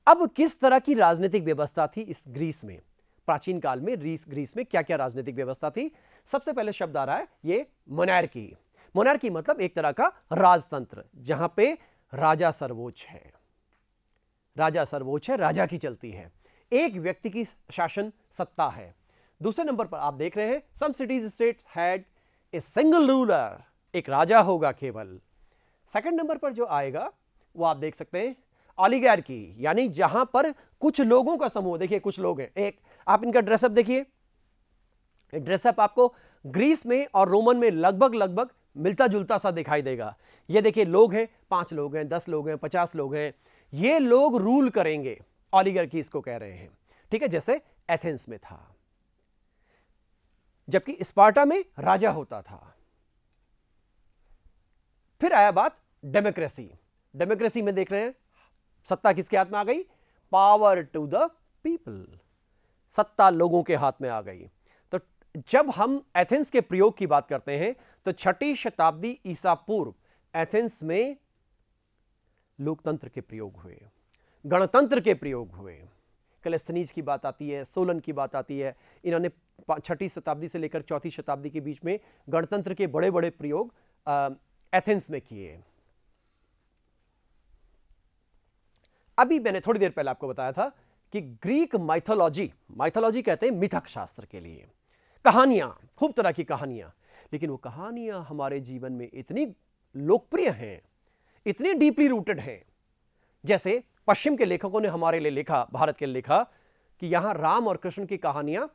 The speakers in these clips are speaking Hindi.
अब किस तरह की राजनीतिक व्यवस्था थी इस ग्रीस में? प्राचीन काल में ग्रीस में क्या क्या राजनीतिक व्यवस्था थी? सबसे पहले शब्द आ रहा है ये मोनार्की। मोनार्की मतलब एक तरह का राजतंत्र, जहां पे राजा सर्वोच्च है, राजा सर्वोच्च है, राजा की चलती है, एक व्यक्ति की शासन सत्ता है। दूसरे नंबर पर आप देख रहे हैं some cities states had a single ruler, एक राजा होगा केवल। सेकंड नंबर पर जो आएगा वो आप देख सकते हैं ऑलिगार्की, यानी जहां पर कुछ लोगों का समूह, देखिए कुछ लोग हैं, एक आप इनका ड्रेसअप देखिए, ड्रेसअप आपको ग्रीस में और रोमन में लगभग लगभग मिलता जुलता सा दिखाई देगा। ये देखिए लोग हैं, 5 लोग हैं, 10 लोग हैं, 50 लोग हैं, ये लोग रूल करेंगे, ऑलिगार्की इसको कह रहे हैं, ठीक है, जैसे एथेंस में था, जबकि स्पार्टा में राजा होता था। फिर आया बात डेमोक्रेसी। डेमोक्रेसी में देख रहे हैं सत्ता किसके हाथ में आ गई? पावर टू द पीपल, सत्ता लोगों के हाथ में आ गई। तो जब हम एथेंस के प्रयोग की बात करते हैं तो 6ठी शताब्दी ईसा पूर्व एथेंस में लोकतंत्र के प्रयोग हुए, गणतंत्र के प्रयोग हुए। कलेस्थनीज की बात आती है, सोलन की बात आती है, इन्होंने 6ठी शताब्दी से लेकर 4ठी शताब्दी के बीच में गणतंत्र के बड़े बड़े प्रयोग एथेंस में किए। अभी मैंने थोड़ी देर पहले आपको बताया था कि ग्रीक माइथोलॉजी कहते हैं मिथक शास्त्र के लिए, कहानियां, खूब तरह की कहानियां, लेकिन वो कहानियां हमारे जीवन में इतनी लोकप्रिय हैं, इतनी डीपली रूटेड हैं। जैसे पश्चिम के लेखकों ने हमारे लिए लिखा, भारत के लिए लिखा कि यहां राम और कृष्ण की कहानियां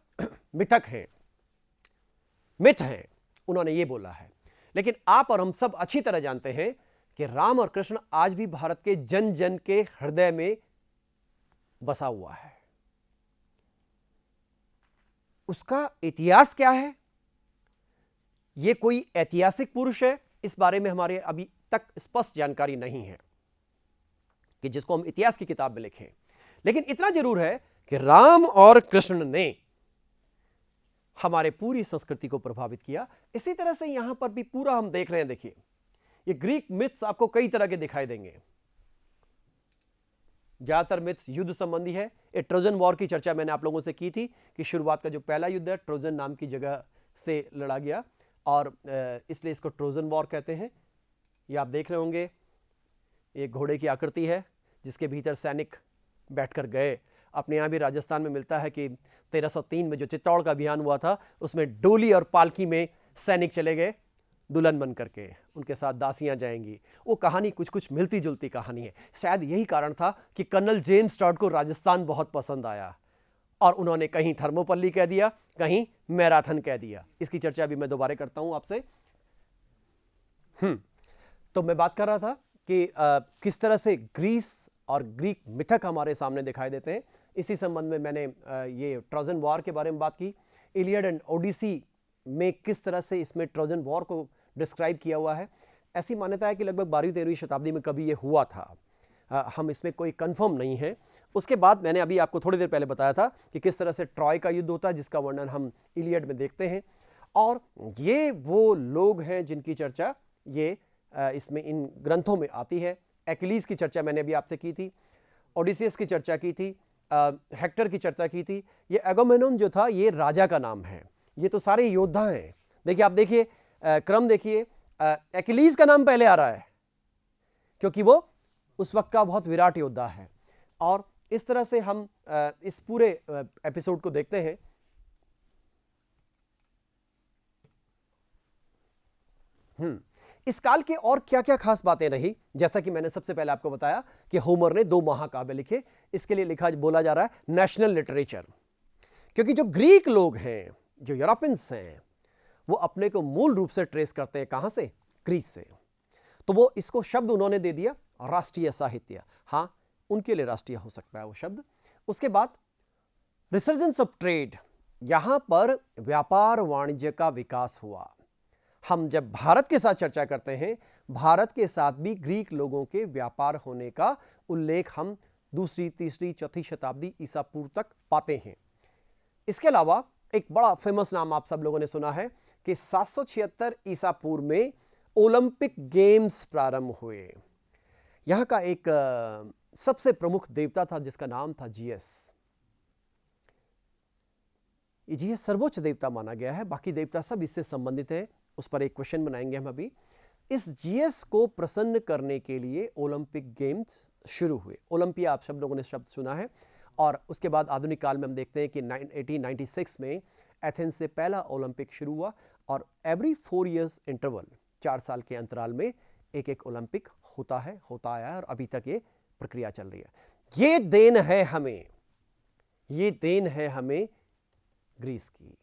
मिथक हैं, मिथ हैं, उन्होंने ये बोला है। लेकिन आप और हम सब अच्छी तरह जानते हैं कि राम और कृष्ण आज भी भारत के जन जन के हृदय में बसा हुआ है। उसका इतिहास क्या है? यह कोई ऐतिहासिक पुरुष है, इस बारे में हमारे अभी तक स्पष्ट जानकारी नहीं है कि जिसको हम इतिहास की किताब में लिखें। लेकिन इतना जरूर है कि राम और कृष्ण ने हमारे पूरी संस्कृति को प्रभावित किया। इसी तरह से यहां पर भी पूरा हम देख रहे हैं, देखिए ये ग्रीक मिथ्स आपको कई तरह के दिखाई देंगे। ज्यादातर मिथ्स युद्ध संबंधी है। ये ट्रोजन वॉर की चर्चा मैंने आप लोगों से की थी कि शुरुआत का जो पहला युद्ध है ट्रोजन नाम की जगह से लड़ा गया और इसलिए इसको ट्रोजन वॉर कहते हैं। ये आप देख रहे होंगे, एक घोड़े की आकृति है जिसके भीतर सैनिक बैठकर गए। अपने यहाँ भी राजस्थान में मिलता है कि 1303 में जो चित्तौड़ का अभियान हुआ था उसमें डोली और पालकी में सैनिक चले गए दुल्हन बन करके, उनके साथ दासियां जाएंगी। वो कहानी कुछ कुछ मिलती जुलती कहानी है। शायद यही कारण था कि कर्नल जेम्स टॉड को राजस्थान बहुत पसंद आया और उन्होंने कहीं थर्मोपल्ली कह दिया, कहीं मैराथन कह दिया। इसकी चर्चा भी मैं दोबारा करता हूं आपसे। तो मैं बात कर रहा था कि किस तरह से ग्रीस और ग्रीक मिथक हमारे सामने दिखाई देते हैं। इसी संबंध में मैंने ये ट्रोजन वॉर के बारे में बात की। इलियड एंड ओडिसी में किस तरह से इसमें ट्रोजन वॉर को डिस्क्राइब किया हुआ है। ऐसी मान्यता है कि लगभग 12वीं-13वीं शताब्दी में कभी ये हुआ था। हम इसमें कोई कंफर्म नहीं है। उसके बाद मैंने अभी आपको थोड़ी देर पहले बताया था कि किस तरह से ट्रॉय का युद्ध होता है, जिसका वर्णन हम इलियड में देखते हैं। और ये वो लोग हैं जिनकी चर्चा ये इसमें इन ग्रंथों में आती है। एक्लीज की चर्चा मैंने अभी आपसे की थी, ओडिसियस की चर्चा की थी, हेक्टर की चर्चा की थी। ये एगोमेनोन जो था ये राजा का नाम है। ये तो सारे योद्धा हैं। देखिए, आप देखिए क्रम देखिए, एक्लीज का नाम पहले आ रहा है क्योंकि वो उस वक्त का बहुत विराट योद्धा है। और इस तरह से हम इस पूरे एपिसोड को देखते हैं। इस काल के और क्या क्या खास बातें रही, जैसा कि मैंने सबसे पहले आपको बताया कि होमर ने 2 महाकाव्य लिखे। इसके लिए लिखा बोला जा रहा है नेशनल लिटरेचर, क्योंकि जो ग्रीक लोग हैं, जो यूरोपियंस हैं, वो अपने को मूल रूप से ट्रेस करते हैं कहां से? ग्रीस से। तो वो इसको शब्द उन्होंने दे दिया राष्ट्रीय साहित्य। हां, उनके लिए राष्ट्रीय हो सकता है वो शब्द। उसके बाद रिसर्जेंस ऑफ ट्रेड, यहां पर व्यापार वाणिज्य का विकास हुआ। हम जब भारत के साथ चर्चा करते हैं, भारत के साथ भी ग्रीक लोगों के व्यापार होने का उल्लेख हम 2री, 3री, 4थी शताब्दी ईसा पूर्व तक पाते हैं। इसके अलावा एक बड़ा फेमस नाम आप सब लोगों ने सुना है कि 776 ईसा पूर्व में ओलंपिक गेम्स प्रारंभ हुए। यहां का एक सबसे प्रमुख देवता था जिसका नाम था जीएस। ये जीएस सर्वोच्च देवता माना गया है, बाकी देवता सब इससे संबंधित है, उस पर एक क्वेश्चन बनाएंगे हम अभी। इस जीएस को प्रसन्न करने के लिए ओलंपिक गेम्स शुरू हुए। ओलंपिया आप सब लोगों ने शब्द सुना है, और उसके बाद आधुनिक काल में हम देखते हैं कि 1896 में एथेंस से पहला ओलंपिक शुरू हुआ, और एवरी 4 इयर्स इंटरवल, 4 साल के अंतराल में एक एक ओलंपिक होता आया है, और अभी तक ये प्रक्रिया चल रही है। ये देन है हमें ग्रीस की।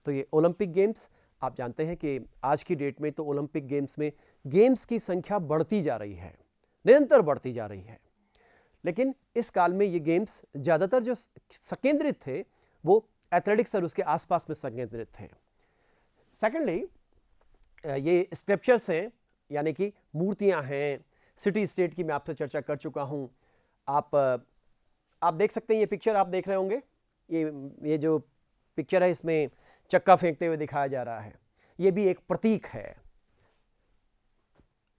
तो ये ओलंपिक गेम्स, आप जानते हैं कि आज की डेट में तो ओलंपिक गेम्स में गेम्स की संख्या बढ़ती जा रही है, निरंतर बढ़ती जा रही है, लेकिन इस काल में ये गेम्स ज़्यादातर जो संकेंद्रित थे वो एथलेटिक्स और उसके आसपास में संकेंद्रित थे। सेकेंडली, ये स्क्रिप्चर्स हैं, यानी कि मूर्तियां हैं। सिटी स्टेट की मैं आपसे चर्चा कर चुका हूं। आप देख सकते हैं, ये पिक्चर आप देख रहे होंगे, ये जो पिक्चर है इसमें चक्का फेंकते हुए दिखाया जा रहा है। ये भी एक प्रतीक है,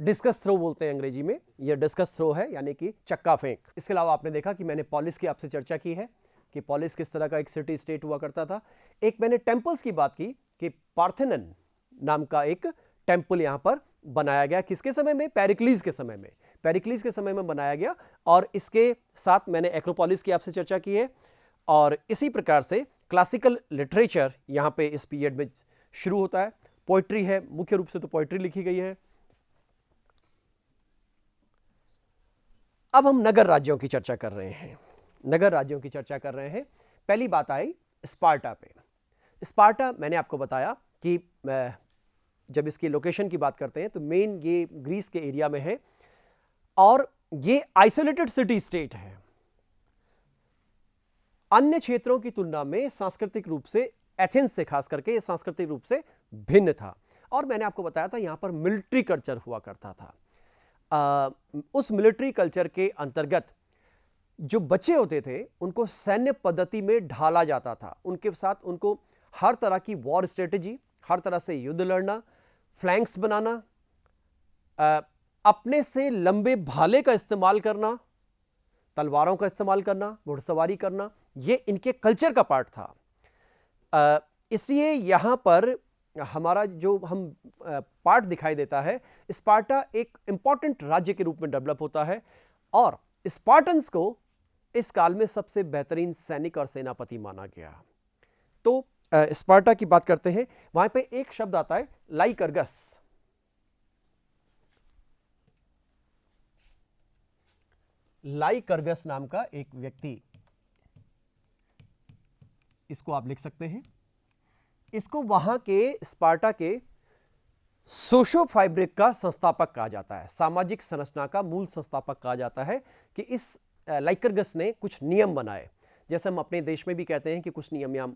डिस्कस थ्रो बोलते हैं अंग्रेजी में। ये डिस्कस थ्रो है, यानी कि चक्का फेंक। इसके अलावा आपने देखा कि मैंने पॉलिस की आपसे चर्चा की है कि पॉलिस किस तरह का एक सिटी स्टेट हुआ करता था। एक मैंने टेम्पल्स की बात की कि पार्थेनन नाम का एक टेम्पल यहां पर बनाया गया। किसके समय में? पेरिक्लीस के समय में। पेरिक्लीस के समय में बनाया गया, और इसके साथ मैंने एक्रोपोलिस की आपसे चर्चा की है। और इसी प्रकार से क्लासिकल लिटरेचर यहां पे इस पीरियड में शुरू होता है। पोइट्री है, मुख्य रूप से तो पोइट्री लिखी गई है। अब हम नगर राज्यों की चर्चा कर रहे हैं। पहली बात आई स्पार्टा पे। स्पार्टा, मैंने आपको बताया कि जब इसकी लोकेशन की बात करते हैं तो मेन ये ग्रीस के एरिया में है, और ये आइसोलेटेड सिटी स्टेट है। अन्य क्षेत्रों की तुलना में सांस्कृतिक रूप से एथेंस से खास करके सांस्कृतिक रूप से भिन्न था। और मैंने आपको बताया था यहां पर मिलिट्री कल्चर हुआ करता था। उस मिलिट्री कल्चर के अंतर्गत जो बच्चे होते थे उनको सैन्य पद्धति में ढाला जाता था। उनके साथ उनको हर तरह की वॉर स्ट्रेटेजी, हर तरह से युद्ध लड़ना, फ्लैंक्स बनाना, अपने से लंबे भाले का इस्तेमाल करना, तलवारों का इस्तेमाल करना, घुड़सवारी करना, ये इनके कल्चर का पार्ट था। इसलिए यहां पर हमारा जो हम पार्ट दिखाई देता है, स्पार्टा एक इंपॉर्टेंट राज्य के रूप में डेवलप होता है, और स्पार्टन्स को इस काल में सबसे बेहतरीन सैनिक और सेनापति माना गया। तो स्पार्टा की बात करते हैं, वहां पे एक शब्द आता है लाइकर्गस। लाइकर्गस नाम का एक व्यक्ति, इसको आप लिख सकते हैं। इसको वहां के स्पार्टा के सोशो फैब्रिक का संस्थापक कहा जाता है, सामाजिक संरचना का मूल संस्थापक कहा जाता है। कि इस लाइकर्गस ने कुछ नियम बनाए, जैसे हम अपने देश में भी कहते हैं कि कुछ नियम या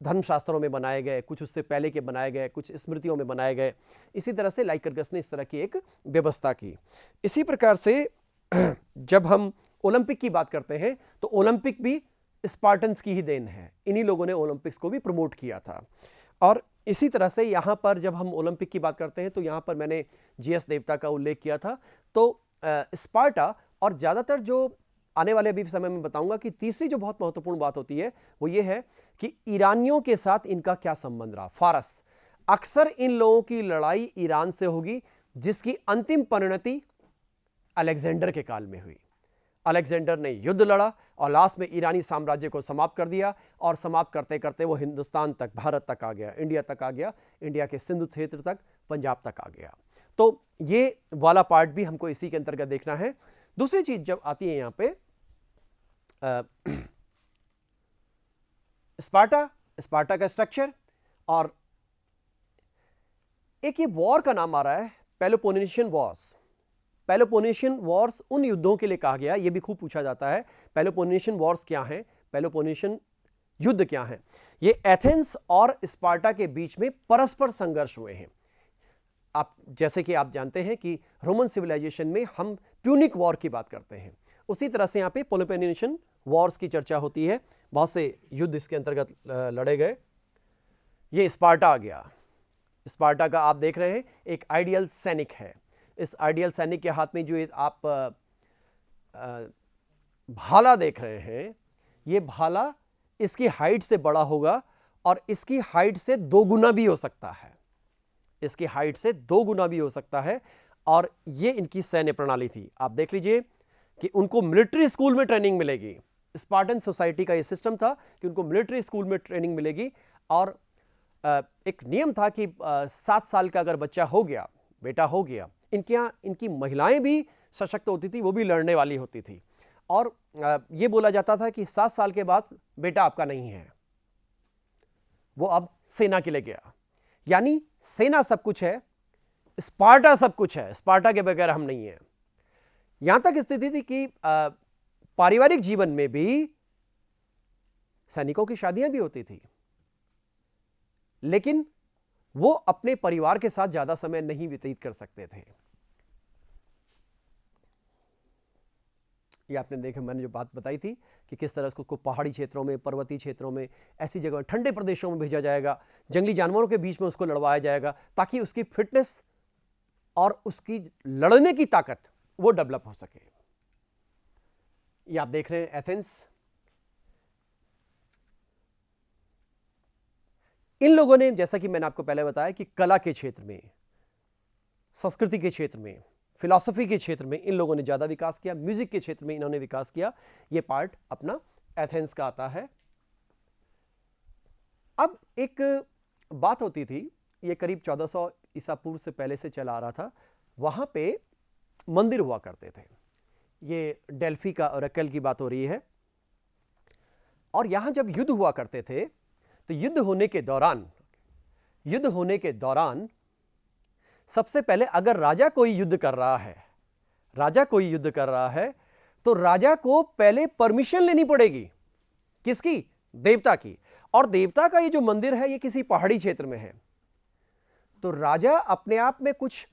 धर्मशास्त्रों में बनाए गए, कुछ उससे पहले के बनाए गए, कुछ स्मृतियों में बनाए गए। इसी तरह से लाइकर्गस ने इस तरह की एक व्यवस्था की। इसी प्रकार से जब हम ओलंपिक की बात करते हैं तो ओलंपिक भी स्पार्टन्स की ही देन है। इन्हीं लोगों ने ओलंपिक्स को भी प्रमोट किया था। और इसी तरह से यहाँ पर जब हम ओलंपिक की बात करते हैं तो यहाँ पर मैंने जीएस देवता का उल्लेख किया था। तो स्पार्टा, और ज़्यादातर जो आने वाले अभी समय में बताऊंगा कि तीसरी जो बहुत महत्वपूर्ण बात होती है वो ये है कि ईरानियों के साथ इनका क्या संबंध रहा। फारस, अक्सर इन लोगों की लड़ाई ईरान से होगी, जिसकी अंतिम परिणति अलेक्जेंडर के काल में हुई। अलेक्जेंडर ने युद्ध लड़ा और लास्ट में ईरानी साम्राज्य को समाप्त कर दिया, और समाप्त करते करते वो हिंदुस्तान तक, भारत तक आ गया, इंडिया तक आ गया, इंडिया के सिंधु क्षेत्र तक, पंजाब तक आ गया। तो ये वाला पार्ट भी हमको इसी के अंतर्गत देखना है। दूसरी चीज जब आती है यहां पे स्पार्टा का स्ट्रक्चर, और एक ये वॉर का नाम आ रहा है पेलोपोनेशियन वॉर्स। पेलोपोनेशियन वॉर्स उन युद्धों के लिए कहा गया, यह भी खूब पूछा जाता है, पेलोपोनेशियन वॉर्स क्या हैं, पेलोपोनेशियन युद्ध क्या हैं। ये एथेंस और स्पार्टा के बीच में परस्पर संघर्ष हुए हैं। आप जैसे कि आप जानते हैं कि रोमन सिविलाइजेशन में हम प्यूनिक वॉर की बात करते हैं, उसी तरह से यहाँ पे पेलोपोनेशियन वॉर्स की चर्चा होती है। बहुत से युद्ध इसके अंतर्गत लड़े गए। ये स्पार्टा आ गया। स्पार्टा का आप देख रहे हैं एक आइडियल सैनिक है। इस आइडियल सैनिक के हाथ में जो ये आप भाला देख रहे हैं, ये भाला इसकी हाइट से बड़ा होगा और इसकी हाइट से 2 गुना भी हो सकता है, इसकी हाइट से 2 गुना भी हो सकता है। और ये इनकी सैन्य प्रणाली थी। आप देख लीजिए कि उनको मिलिट्री स्कूल में ट्रेनिंग मिलेगी। स्पार्टन सोसाइटी का ये सिस्टम था कि उनको मिलिट्री स्कूल में ट्रेनिंग मिलेगी और एक नियम था कि 7 साल का अगर बच्चा हो गया, बेटा हो गया, इनके यहाँ इनकी महिलाएं भी सशक्त होती थी, वो भी लड़ने वाली होती थी। और ये बोला जाता था कि 7 साल के बाद बेटा आपका नहीं है, वो अब सेना के लिए गया। यानी सेना सब कुछ है, स्पार्टा सब कुछ है, स्पार्टा के बगैर हम नहीं है। यहां तक स्थिति थी कि पारिवारिक जीवन में भी सैनिकों की शादियां भी होती थी, लेकिन वो अपने परिवार के साथ ज्यादा समय नहीं व्यतीत कर सकते थे। ये आपने देखा, मैंने जो बात बताई थी कि किस तरह उसको पहाड़ी क्षेत्रों में, पर्वतीय क्षेत्रों में, ऐसी जगह ठंडे प्रदेशों में भेजा जाएगा, जंगली जानवरों के बीच में उसको लड़वाया जाएगा ताकि उसकी फिटनेस और उसकी लड़ने की ताकत वो डेवलप हो सके। ये आप देख रहे हैं एथेंस। इन लोगों ने, जैसा कि मैंने आपको पहले बताया कि कला के क्षेत्र में, संस्कृति के क्षेत्र में, फिलॉसफी के क्षेत्र में इन लोगों ने ज्यादा विकास किया, म्यूजिक के क्षेत्र में इन्होंने विकास किया। ये पार्ट अपना एथेंस का आता है। अब एक बात होती थी, ये करीब 1400 ईसा पूर्व से पहले से चला आ रहा था। वहां पे मंदिर हुआ करते थे। ये डेल्फी का ओरेकल की बात हो रही है। और यहां जब युद्ध हुआ करते थे तो युद्ध होने के दौरान सबसे पहले अगर राजा कोई युद्ध कर रहा है तो राजा को पहले परमिशन लेनी पड़ेगी। किसकी? देवता की। और देवता का ये जो मंदिर है ये किसी पहाड़ी क्षेत्र में है। तो राजा अपने आप में कुछ,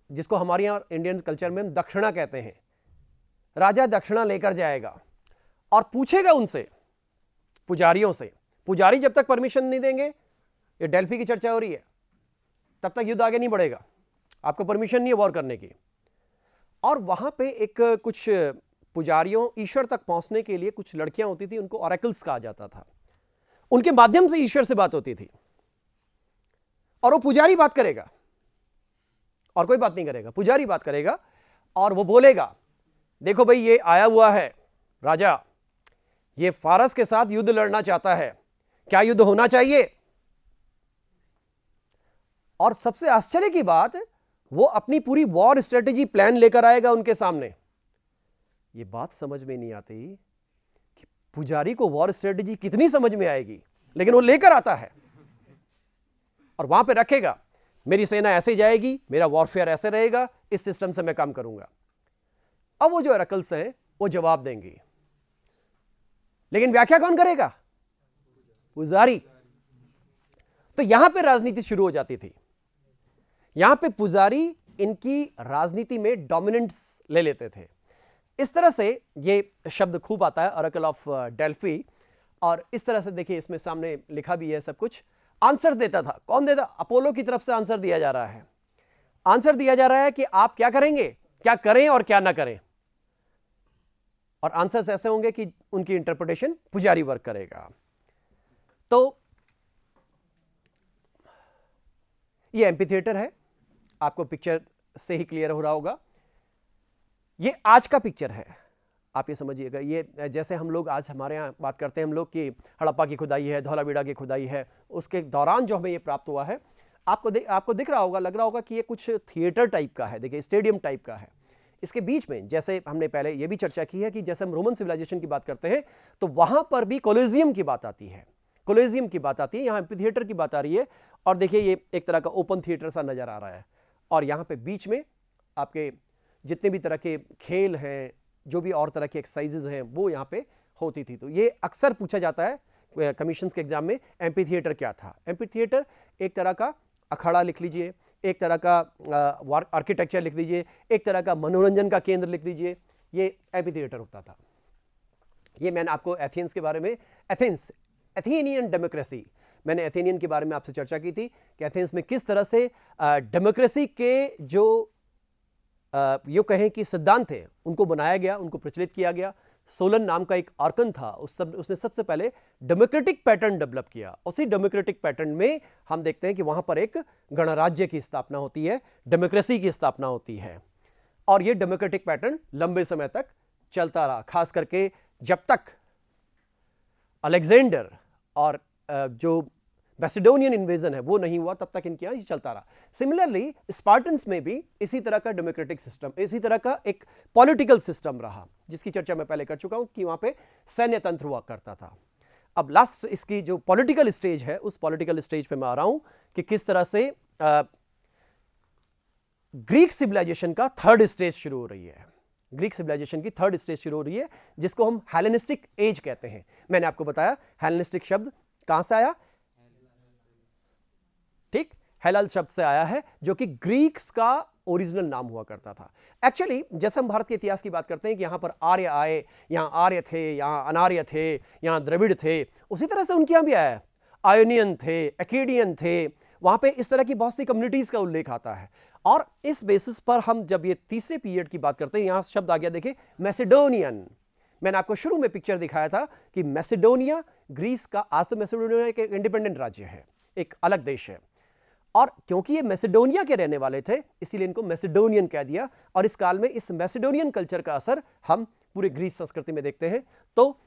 जिसको हमारे यहां इंडियन कल्चर में हम दक्षिणा कहते हैं, राजा दक्षिणा लेकर जाएगा और पूछेगा उनसे, पुजारियों से। पुजारी जब तक परमिशन नहीं देंगे, ये डेल्फी की चर्चा हो रही है, तब तक युद्ध आगे नहीं बढ़ेगा। आपको परमिशन नहीं है वॉर करने की। और वहां पे एक कुछ पुजारियों, ईश्वर तक पहुंचने के लिए कुछ लड़कियां होती थी, उनको ऑरेकल्स कहा जाता था। उनके माध्यम से ईश्वर से बात होती थी और वो पुजारी बात करेगा और कोई बात नहीं करेगा, पुजारी बात करेगा और वो बोलेगा, देखो भाई ये आया हुआ है राजा, ये फारस के साथ युद्ध लड़ना चाहता है, क्या युद्ध होना चाहिए? और सबसे आश्चर्य की बात, वो अपनी पूरी वॉर स्ट्रेटेजी प्लान लेकर आएगा उनके सामने। ये बात समझ में नहीं आती कि पुजारी को वॉर स्ट्रेटेजी कितनी समझ में आएगी, लेकिन वो लेकर आता है और वहां पे रखेगा, मेरी सेना ऐसे जाएगी, मेरा वॉरफेयर ऐसे रहेगा, इस सिस्टम से मैं काम करूंगा। अब वो जो ओरेकल्स हैं वो जवाब देंगी, लेकिन व्याख्या कौन करेगा? पुजारी। तो यहां पे राजनीति शुरू हो जाती थी। यहां पे पुजारी इनकी राजनीति में डोमिनेंस ले लेते थे। इस तरह से ये शब्द खूब आता है, ओरेकल ऑफ डेल्फी। और इस तरह से देखिए, इसमें सामने लिखा भी है सब कुछ। आंसर देता था, कौन देता? अपोलो की तरफ से आंसर दिया जा रहा है। आंसर दिया जा रहा है कि आप क्या करेंगे, क्या करें और क्या ना करें। और आंसर्स ऐसे होंगे कि उनकी इंटरप्रिटेशन पुजारी वर्क करेगा। तो ये एम्पी थिएटर है, आपको पिक्चर से ही क्लियर हो रहा होगा। ये आज का पिक्चर है, आप ये समझिएगा। ये जैसे हम लोग आज हमारे यहाँ बात करते हैं हम लोग कि हड़प्पा की खुदाई है, धौलावीरा की खुदाई है, उसके दौरान जो हमें ये प्राप्त हुआ है, आपको दिख रहा होगा, लग रहा होगा कि ये कुछ थिएटर टाइप का है। देखिए, स्टेडियम टाइप का है। इसके बीच में, जैसे हमने पहले ये भी चर्चा की है कि जैसे हम रोमन सिविलाइजेशन की बात करते हैं तो वहां पर भी कोलोजियम की बात आती है, कोलोजियम की बात आती है, यहाँ एम्पी थिएटर की बात आ रही है। और देखिए, ये एक तरह का ओपन थिएटर सा नजर आ रहा है। और यहाँ पे बीच में आपके जितने भी तरह के खेल हैं, जो भी और तरह के एक्सरसाइजेज हैं, वो यहाँ पे होती थी। तो ये अक्सर पूछा जाता है कमीशन के एग्जाम में, एम्पी थिएटर क्या था? एम्पी थिएटर एक तरह का अखाड़ा लिख लीजिए, एक तरह का आर्किटेक्चर लिख दीजिए, एक तरह का मनोरंजन का केंद्र लिख दीजिए, ये एम्पी थिएटर होता था। ये मैंने आपको एथेंस के बारे में, एथेनियन डेमोक्रेसी, मैंने एथेनियन के बारे में आपसे चर्चा की थी कि एथेंस में किस तरह से डेमोक्रेसी के जो यो कहें कि सिद्धांत थे, उनको बनाया गया, उनको प्रचलित किया गया। सोलन नाम का एक आर्कन था, उसने सबसे पहले डेमोक्रेटिक पैटर्न डेवलप किया। उसी डेमोक्रेटिक पैटर्न में हम देखते हैं कि वहां पर एक गणराज्य की स्थापना होती है, डेमोक्रेसी की स्थापना होती है, और यह डेमोक्रेटिक पैटर्न लंबे समय तक चलता रहा, खास करके जब तक अलेक्जेंडर और जो मैसेडोनियन इन्वेजन है वो नहीं हुआ, तब तक इनके यहाँ चलता रहा। सिमिलरली स्पार्टन्स में भी इसी तरह का डेमोक्रेटिक सिस्टम, इसी तरह का एक पॉलिटिकल सिस्टम रहा, जिसकी चर्चा मैं पहले कर चुका हूं कि वहां पे सैन्य तंत्र हुआ करता था। अब लास्ट इसकी जो पॉलिटिकल स्टेज है, उस पॉलिटिकल स्टेज पे मैं आ रहा हूं कि किस तरह से ग्रीक सिविलाइजेशन का थर्ड स्टेज शुरू हो रही है। ग्रीक सिविलाइजेशन की थर्ड स्टेज शुरू हो रही है, जिसको हम हेलेनिस्टिक एज कहते हैं। मैंने आपको बताया हेलेनिस्टिक शब्द कहां से आया, ठीक, हेलल शब्द से आया है, जो कि ग्रीक्स का ओरिजिनल नाम हुआ करता था। एक्चुअली जैसे हम भारत के इतिहास की बात करते हैं कि यहां पर आर्य आए, यहां आर्य थे, यहां अनार्य थे, यहां द्रविड़ थे, उसी तरह से उनके यहां भी आया, आयोनियन थे, एकेडियन थे, वहां पे इस तरह की बहुत सी कम्युनिटीज का उल्लेख आता है। और इस बेसिस पर हम जब ये तीसरे पीरियड की बात करते हैं, यहां शब्द आ गया, देखिए मैसेडोनियन। मैंने आपको शुरू में पिक्चर दिखाया था कि मैसेडोनिया ग्रीस का, आज तो मैसेडोनिया एक इंडिपेंडेंट राज्य है, एक अलग देश है, और क्योंकि ये मैसेडोनिया के रहने वाले थे इसीलिए इनको मैसेडोनियन कह दिया। और इस काल में इस मैसेडोनियन कल्चर का असर हम पूरे ग्रीस संस्कृति में देखते हैं। तो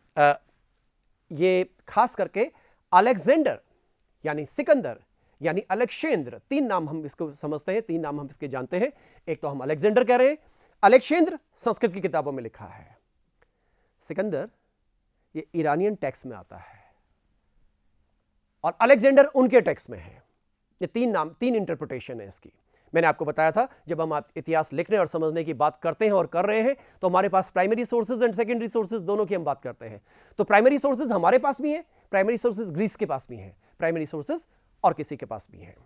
ये खास करके अलेक्जेंडर यानी सिकंदर यानी अलेक्जेंद्र, तीन नाम हम इसको समझते हैं, तीन नाम हम इसके जानते हैं। एक तो हम अलेक्जेंडर कह रहे हैं, अलेक्जेंद्र संस्कृत की किताबों में लिखा है, सिकंदर ये ईरानियन टेक्स्ट में आता है, और अलेक्जेंडर उनके टेक्स्ट में है। ये तीन नाम, तीन इंटरप्रिटेशन है इसकी। मैंने आपको बताया था जब हम इतिहास लिखने और समझने की बात करते हैं और कर रहे हैं, तो हमारे पास primary sources and secondary sources दोनों की हम बात करते हैं। तो प्राइमरी सोर्सेज हमारे पास भी हैं, प्राइमरी सोर्सेज ग्रीस के पास भी हैं, प्राइमरी सोर्सेज और किसी के पास भी हैं।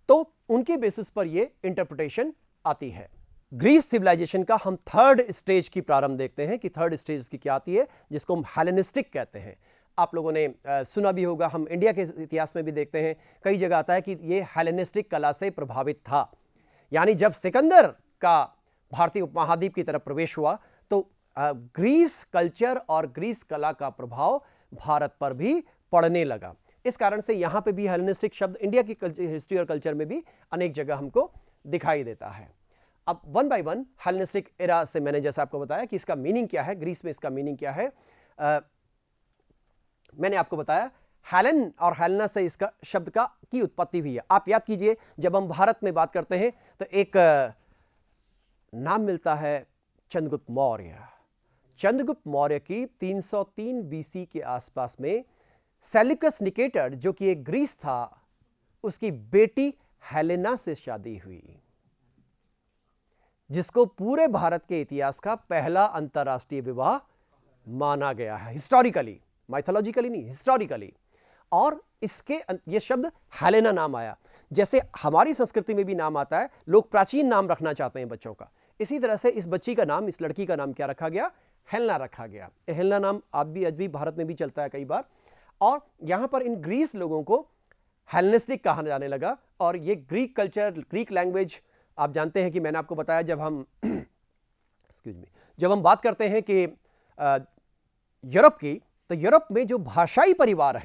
तो उनके बेसिस पर ये इंटरप्रिटेशन आती है। ग्रीस सिविलाइजेशन का हम थर्ड स्टेज की प्रारंभ देखते हैं कि थर्ड स्टेज की क्या आती है, जिसको हम हेलेनिस्टिक कहते हैं। आप लोगों ने सुना भी होगा, हम इंडिया के इतिहास में भी देखते हैं, कई जगह आता है कि ये हेलेनिस्टिक कला से प्रभावित था। यानी जब सिकंदर का भारतीय उपमहाद्वीप की तरफ प्रवेश हुआ, तो ग्रीस कल्चर और ग्रीस कला का प्रभाव भारत पर भी पड़ने लगा। इस कारण से यहां पे भी हेलेनिस्टिक शब्द इंडिया की हिस्ट्री और कल्चर में भी अनेक जगह हमको दिखाई देता है। अब one by one Hellenistic era से मैंने जैसा आपको बताया कि इसका मीनिंग क्या है, ग्रीस में इसका मीनिंग क्या है। मैंने आपको बताया हेलेन और हेलेना से इसका शब्द का की उत्पत्ति हुई है। आप याद कीजिए, जब हम भारत में बात करते हैं तो एक नाम मिलता है चंद्रगुप्त मौर्य। चंद्रगुप्त मौर्य की 303 बीसी के आसपास में सेल्यूकस निकेटर, जो कि एक ग्रीस था, उसकी बेटी हेलेना से शादी हुई, जिसको पूरे भारत के इतिहास का पहला अंतरराष्ट्रीय विवाह माना गया है, हिस्टोरिकली, माइथोलॉजिकली नहीं, हिस्टोरिकली। और इसके ये शब्द हेलेना नाम आया। जैसे हमारी संस्कृति में भी नाम आता है, लोग प्राचीन नाम रखना चाहते हैं बच्चों का, इसी तरह से इस बच्ची का नाम, इस लड़की का नाम क्या रखा गया, हेलेना रखा गया। हेलेना नाम आज भी भारत में भी चलता है कई बार। और यहां पर इन ग्रीस लोगों को हेलेनिस्टिक कहा जाने लगा। और ये ग्रीक कल्चर, ग्रीक लैंग्वेज, आप जानते हैं कि मैंने आपको बताया जब हम जब हम बात करते हैं कि यूरोप की, तो यूरोप में जो भाषाई परिवार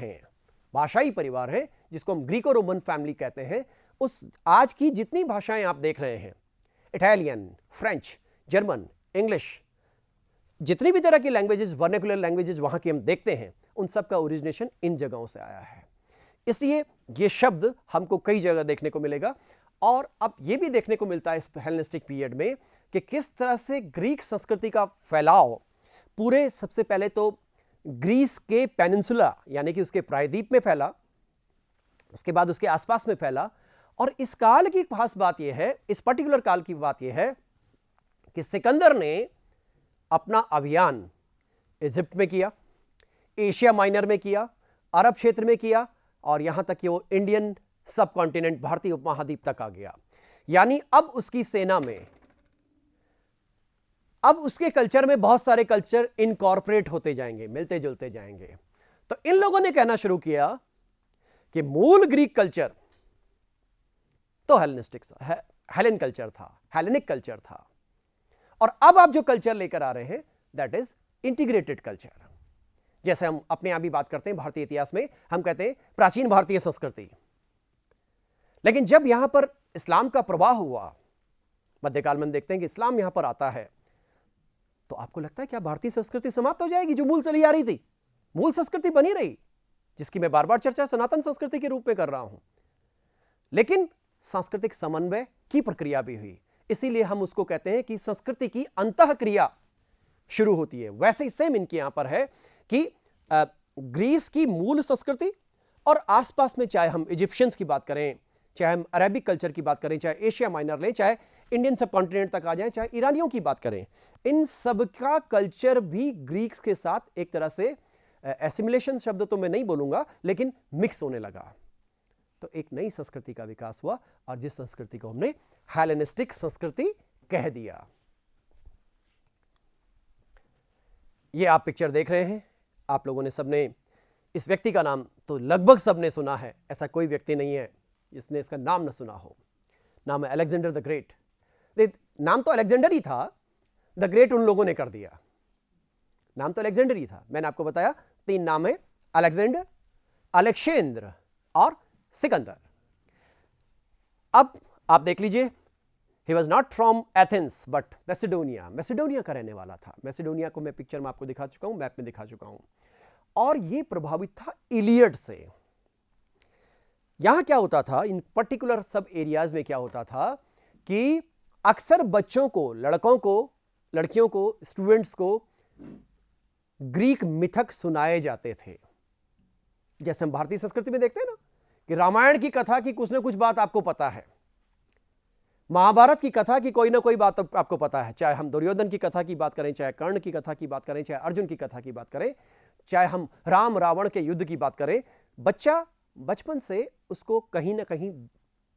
हैं, जिसको हम ग्रीको रोमन फैमिली कहते हैं, उस आज की जितनी भाषाएं आप देख रहे हैं, इटालियन, फ्रेंच, जर्मन, इंग्लिश, जितनी भी तरह की लैंग्वेजेस, वर्नाकुलर लैंग्वेजेस वहां की हम देखते हैं, उन सब का ओरिजिनेशन इन जगहों से आया है। इसलिए ये शब्द हमको कई जगह देखने को मिलेगा। और अब ये भी देखने को मिलता है इस हेलेनिस्टिक पीरियड में कि किस तरह से ग्रीक संस्कृति का फैलाव पूरे, सबसे पहले तो ग्रीस के पेनिनसुला यानी कि उसके प्रायद्वीप में फैला, उसके बाद उसके आसपास में फैला। और इस काल की खास बात यह है, इस पर्टिकुलर काल की बात यह है कि सिकंदर ने अपना अभियान इजिप्ट में किया, एशिया माइनर में किया, अरब क्षेत्र में किया, और यहां तक कि वो इंडियन सब कॉन्टिनेंट, भारतीय उपमहाद्वीप तक आ गया। यानी अब उसकी सेना में, अब उसके कल्चर में बहुत सारे कल्चर इनकॉर्पोरेट होते जाएंगे, मिलते जुलते जाएंगे। तो इन लोगों ने कहना शुरू किया कि मूल ग्रीक कल्चर तो हेलेनिस्टिक, हेलेन कल्चर था, हेलेनिक कल्चर था। और अब आप जो कल्चर लेकर आ रहे हैं दैट इज इंटीग्रेटेड कल्चर। जैसे हम अपने यहां भी बात करते हैं भारतीय इतिहास में, हम कहते हैं प्राचीन भारतीय संस्कृति, लेकिन जब यहां पर इस्लाम का प्रवाह हुआ, मध्यकाल में देखते हैं कि इस्लाम यहां पर आता है, तो आपको लगता है क्या भारतीय संस्कृति समाप्त हो जाएगी जो मूल चली आ रही थी? मूल संस्कृति बनी रही, जिसकी मैं बार बार चर्चा सनातन संस्कृति के रूप में कर रहा हूं, लेकिन सांस्कृतिक समन्वय की प्रक्रिया भी हुई। इसीलिए हम उसको कहते हैं कि संस्कृति की अंतःक्रिया शुरू होती है। वैसे ही सेम इनके यहां पर है कि ग्रीस की मूल संस्कृति और आसपास में, चाहे हम इजिप्शियंस की बात करें, चाहे हम अरेबिक कल्चर की बात करें, चाहे एशिया माइनर लें, चाहे इंडियन सब कॉन्टिनेंट तक आ जाएं, चाहे ईरानियों की बात करें, इन सब का कल्चर भी ग्रीक्स के साथ एक तरह से एसिमिलेशन शब्द तो मैं नहीं बोलूंगा, लेकिन मिक्स होने लगा। तो एक नई संस्कृति का विकास हुआ और जिस संस्कृति को हमने हेलेनिस्टिक संस्कृति कह दिया। ये आप पिक्चर देख रहे हैं, आप लोगों ने सबने इस व्यक्ति का नाम तो लगभग सबने सुना है, ऐसा कोई व्यक्ति नहीं है जिसने इसका नाम न सुना हो। नाम है अलेक्जेंडर द ग्रेट। नाम तो अलेक्जेंडर ही था, द ग्रेट उन लोगों ने कर दिया। नाम तो अलेक्जेंडर ही था। मैंने आपको बताया 3 नाम है, अलेक्जेंडर, अलेक्जेंद्र और सिकंदर। अब आप देख लीजिए, he was not from Athens but Macedonia, Macedonia का रहने वाला था। मैसेडोनिया को मैं पिक्चर में आपको दिखा चुका हूं, मैप में दिखा चुका हूं। और ये प्रभावित था इलियड से। यहां क्या होता था, इन पर्टिकुलर सब एरियाज में क्या होता था कि अक्सर बच्चों को, लड़कों को, लड़कियों को, स्टूडेंट्स को ग्रीक मिथक सुनाए जाते थे। जैसे हम भारतीय संस्कृति में देखते हैं ना कि रामायण की कथा की कुछ ना कुछ बात आपको पता है, महाभारत की कथा की कोई ना कोई बात आपको पता है, चाहे हम दुर्योधन की कथा की बात करें, चाहे कर्ण की कथा की बात करें, चाहे अर्जुन की कथा की बात करें, चाहे हम राम रावण के युद्ध की बात करें। बच्चा बचपन से उसको कहीं ना कहीं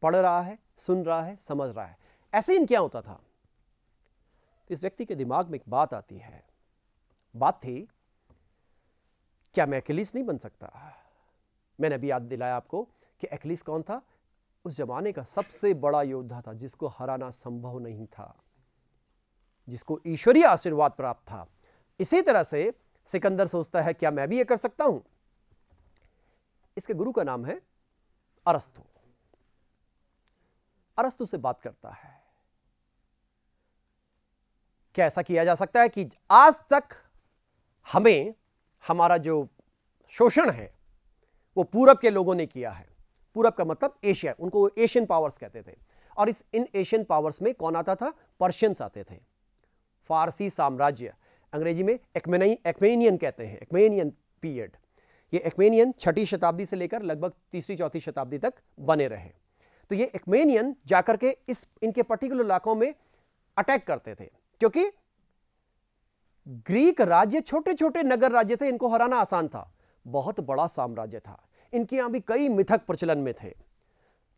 पढ़ रहा है, सुन रहा है, समझ रहा है। ऐसे ही क्या होता था, इस व्यक्ति के दिमाग में एक बात आती है। बात थी, क्या मैं अकेलीस नहीं बन सकता? मैंने अभी याद दिलाया आपको कि अकेलीस कौन था? उस जमाने का सबसे बड़ा योद्धा था जिसको हराना संभव नहीं था, जिसको ईश्वरीय आशीर्वाद प्राप्त था। इसी तरह से सिकंदर सोचता है, क्या मैं भी ये कर सकता हूं? इसके गुरु का नाम है अरस्तु। अरस्तु से बात करता है, क्या ऐसा किया जा सकता है कि आज तक हमें हमारा जो शोषण है वो पूरब के लोगों ने किया है। पूरब का मतलब एशिया, उनको एशियन पावर्स कहते थे। और इन एशियन पावर्स में कौन आता था? पर्शियंस आते थे, फारसी साम्राज्य, अंग्रेजी में एक्मेनियन कहते हैं, एक्मेनियन पीरियड। ये एक्मेनियन 6वीं शताब्दी से लेकर लगभग 3री-4थी शताब्दी तक बने रहे। तो ये एक्मेनियन जाकर के इनके पर्टिकुलर इलाकों में अटैक करते थे, क्योंकि ग्रीक राज्य छोटे छोटे नगर राज्य थे, इनको हराना आसान था। बहुत बड़ा साम्राज्य था। इनके यहां भी कई मिथक प्रचलन में थे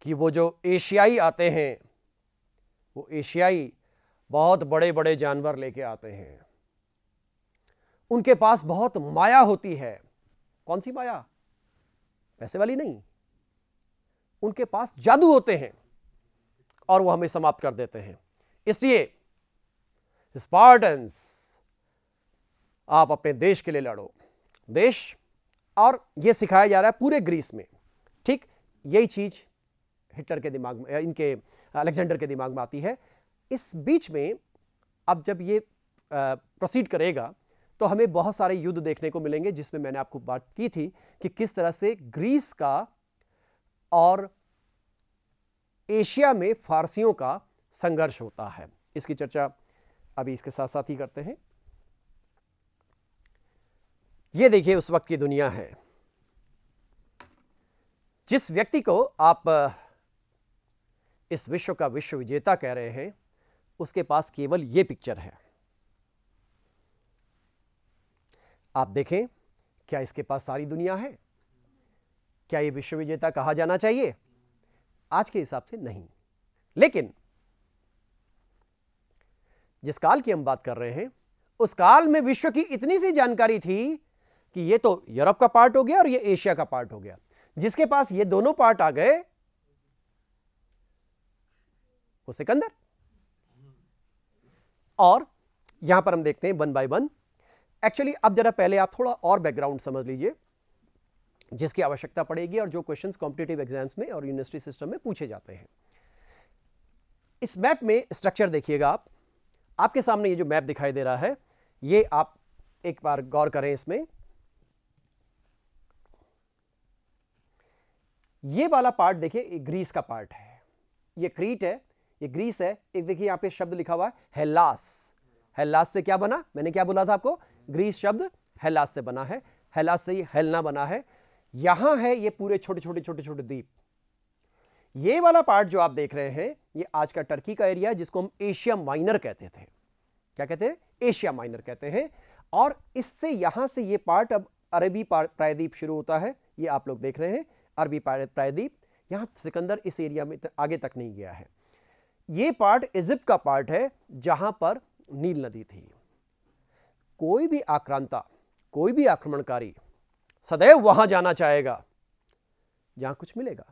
कि वो जो एशियाई आते हैं, वो एशियाई बहुत बड़े बड़े जानवर लेके आते हैं, उनके पास बहुत माया होती है। कौन सी माया? पैसे वाली नहीं, उनके पास जादू होते हैं और वो हमें समाप्त कर देते हैं। इसलिए स्पार्टन्स, आप अपने देश के लिए लड़ो, देश। और यह सिखाया जा रहा है पूरे ग्रीस में। ठीक यही चीज हिटलर के दिमाग में, इनके अलेक्जेंडर के दिमाग में आती है। इस बीच में अब जब ये प्रोसीड करेगा तो हमें बहुत सारे युद्ध देखने को मिलेंगे, जिसमें मैंने आपको बात की थी कि किस तरह से ग्रीस का और एशिया में फारसियों का संघर्ष होता है। इसकी चर्चा अभी इसके साथ साथ ही करते हैं। ये देखिए उस वक्त की दुनिया है। जिस व्यक्ति को आप इस विश्व का विश्व विजेता कह रहे हैं, उसके पास केवल ये पिक्चर है। आप देखें, क्या इसके पास सारी दुनिया है? क्या ये विश्व विजेता कहा जाना चाहिए? आज के हिसाब से नहीं। लेकिन जिस काल की हम बात कर रहे हैं, उस काल में विश्व की इतनी सी जानकारी थी कि ये तो यूरोप का पार्ट हो गया और ये एशिया का पार्ट हो गया। जिसके पास ये दोनों पार्ट आ गए, वो सिकंदर। और यहां पर हम देखते हैं वन बाय वन। एक्चुअली अब जरा पहले आप थोड़ा और बैकग्राउंड समझ लीजिए जिसकी आवश्यकता पड़ेगी और जो क्वेश्चंस कॉम्पिटिटिव एग्जाम्स में और यूनिवर्सिटी सिस्टम में पूछे जाते हैं। इस मैप में स्ट्रक्चर देखिएगा आप, आपके सामने ये जो मैप दिखाई दे रहा है, ये आप एक बार गौर करें इसमें। ये वाला पार्ट देखिए, ये ग्रीस का पार्ट है, ये क्रीट है, ये ग्रीस है। एक देखिए यहां पे शब्द लिखा हुआ है हेलास। हेलास से क्या बना, मैंने क्या बोला था आपको, ग्रीस शब्द हेलास से बना है, हेलास से ये हेलना बना है। यहां है ये पूरे छोटे छोटे छोटे छोटे द्वीप। ये वाला पार्ट जो आप देख रहे हैं ये आज का टर्की का एरिया है, जिसको हम एशिया माइनर कहते थे। क्या कहते हैं, एशिया माइनर कहते हैं। और इससे यहां से ये पार्ट अब अरबी प्रायद्वीप शुरू होता है, ये आप लोग देख रहे हैं अरबी प्रायद्वीप। यहां सिकंदर इस एरिया में आगे तक नहीं गया है। ये पार्ट इजिप्ट का पार्ट है जहां पर नील नदी थी। कोई भी आक्रांता, कोई भी आक्रमणकारी सदैव वहां जाना चाहेगा जहां कुछ मिलेगा,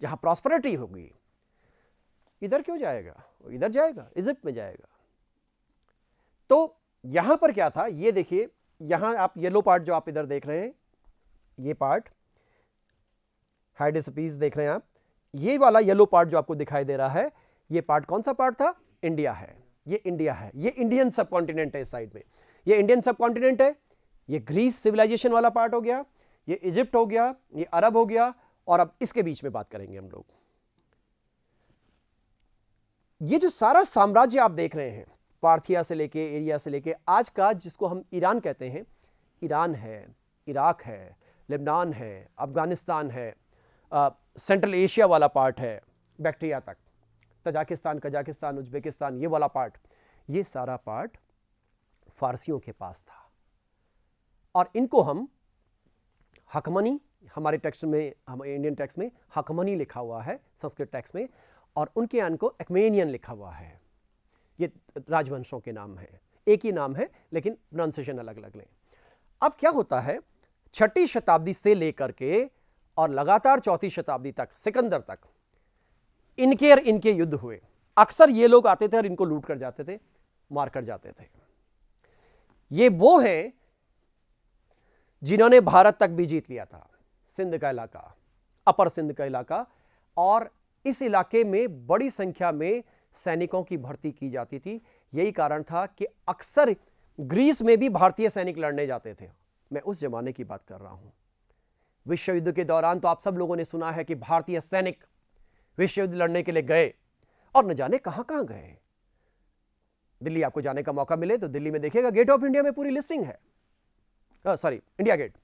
जहां प्रॉस्पेरिटी होगी। इधर क्यों जाएगा, वो इधर जाएगा, इजिप्ट में जाएगा। तो यहां पर क्या था, ये देखिए, यहां आप येलो पार्ट जो आप इधर देख रहे हैं, ये पार्ट हाइडेस्पीस देख रहे हैं आप। ये वाला येलो पार्ट जो आपको दिखाई दे रहा है, ये पार्ट कौन सा पार्ट था, इंडिया है। ये इंडिया है, ये इंडियन सब कॉन्टिनेंट है। इस साइड में ये इंडियन सब कॉन्टिनेंट है। ये ग्रीस सिविलाइजेशन वाला पार्ट हो गया, ये इजिप्ट हो गया, ये अरब हो गया। और अब इसके बीच में बात करेंगे हम लोग। ये जो सारा साम्राज्य आप देख रहे हैं, पार्थिया से लेके, एरिया से लेके आज का जिसको हम ईरान कहते हैं, ईरान है, इराक है, लेबनान है, अफगानिस्तान है, सेंट्रल एशिया वाला पार्ट है, बैक्ट्रिया तक, तजाकिस्तान, कजाकिस्तान, उज्बेकिस्तान, ये वाला पार्ट, ये सारा पार्ट फारसियों के पास था। और इनको हम हकमनी, हमारे टेक्स्ट में, हमारे इंडियन टेक्स्ट में हकमनी लिखा हुआ है, संस्कृत टेक्स्ट में, और उनके यहाँ को एक्मेनियन लिखा हुआ है। ये राजवंशों के नाम है, एक ही नाम है लेकिन प्रोनाउंसिएशन अलग अलग लें। अब क्या होता है, 6ठी शताब्दी से लेकर के और लगातार 4वीं शताब्दी तक, सिकंदर तक, इनके और इनके युद्ध हुए। अक्सर ये लोग आते थे और इनको लूट कर जाते थे, मार कर जाते थे। ये वो हैं जिन्होंने भारत तक भी जीत लिया था, सिंध का इलाका, अपर सिंध का इलाका। और इस इलाके में बड़ी संख्या में सैनिकों की भर्ती की जाती थी। यही कारण था कि अक्सर ग्रीस में भी भारतीय सैनिक लड़ने जाते थे। मैं उस जमाने की बात कर रहा हूं। विश्व युद्ध के दौरान तो आप सब लोगों ने सुना है कि भारतीय सैनिक विश्व युद्ध लड़ने के लिए गए और न जाने कहां कहां गए। दिल्ली आपको जाने का मौका मिले तो दिल्ली में देखिएगा, गेट ऑफ इंडिया में पूरी लिस्टिंग है, सॉरी इंडिया गेट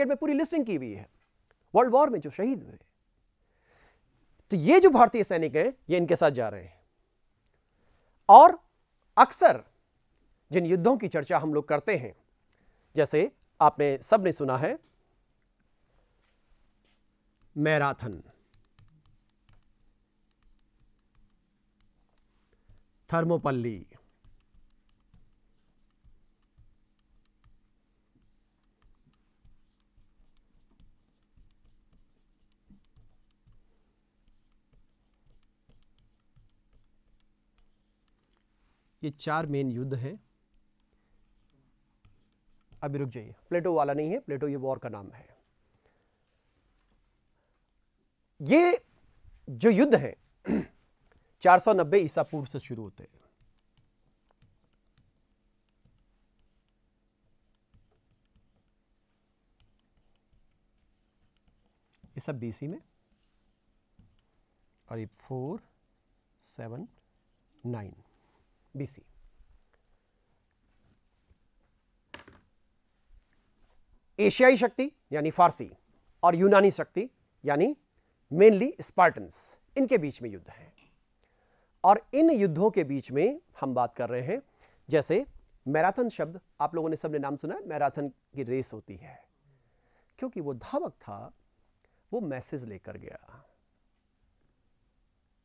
में पूरी लिस्टिंग की हुई है, वर्ल्ड वॉर में जो शहीद हुए। तो ये जो भारतीय सैनिक हैं ये इनके साथ जा रहे हैं। और अक्सर जिन युद्धों की चर्चा हम लोग करते हैं, जैसे आपने सबने सुना है मैराथन, थर्मोपल्ली, ये 4 मेन युद्ध हैं। अभी रुक जाइए, प्लेटो वाला नहीं है, प्लेटो ये वॉर का नाम है। ये जो युद्ध है 490 ईसा पूर्व से शुरू होते हैं। ये सब बीसी में, और ये 479 बीसी। एशियाई शक्ति यानी फारसी और यूनानी शक्ति यानी मेनली स्पार्टन्स, इनके बीच में युद्ध है। और इन युद्धों के बीच में हम बात कर रहे हैं, जैसे मैराथन शब्द आप लोगों ने सबने नाम सुना है। मैराथन की रेस होती है क्योंकि वो धावक था, वो मैसेज लेकर गया।